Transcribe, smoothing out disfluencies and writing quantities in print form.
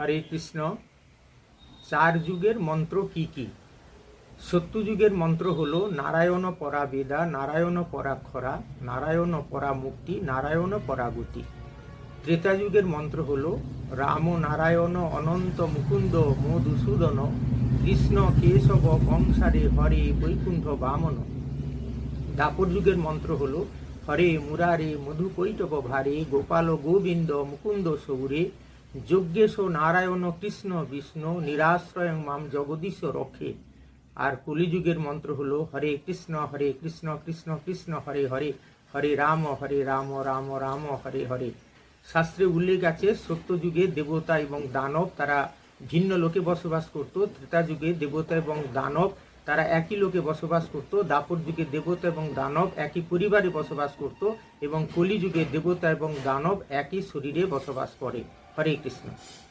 হরে কৃষ্ণ। চার যুগের মন্ত্র কি কি? সত্যযুগের মন্ত্র হলো নারায়ণ পরা বেদা, নারায়ণ পরাক্ষরা, নারায়ণ পরা মুক্তি, নারায়ণ পরাগতি। ত্রেতা যুগের মন্ত্র হলো রাম নারায়ণ অনন্ত মুকুন্দ মধুসূদন, কৃষ্ণ কেশব কংসারে হরে বৈকুণ্ঠ বামন। দাপর যুগের মন্ত্র হলো হরে মুরারে মধুকৈটব ভারে, গোপাল গোবিন্দ মুকুন্দ সৌরে, যজ্ঞেশ নারায়ণ কৃষ্ণ বিষ্ণু, নিরাশ্রয়ং মাম জগদীশ রক্ষে। আর কলিযুগের মন্ত্র হলো হরে কৃষ্ণ কৃষ্ণ কৃষ্ণ হরে হরে, হরে রাম রাম রাম হরে হরে। শাস্ত্রে উল্লেখ আছে সত্যযুগে দেবতা এবং দানব তারা ভিন্ন লোকে বসবাস করত। ত্রেতা যুগে দেবতা এবং দানব তারা একই লোকে বসবাস করত। দাপর যুগে দেবতা এবং দানব একই পরিবারে বসবাস করত এবং কলিযুগে দেবতা এবং দানব একই শরীরে বসবাস করে। হরে কৃষ্ণ।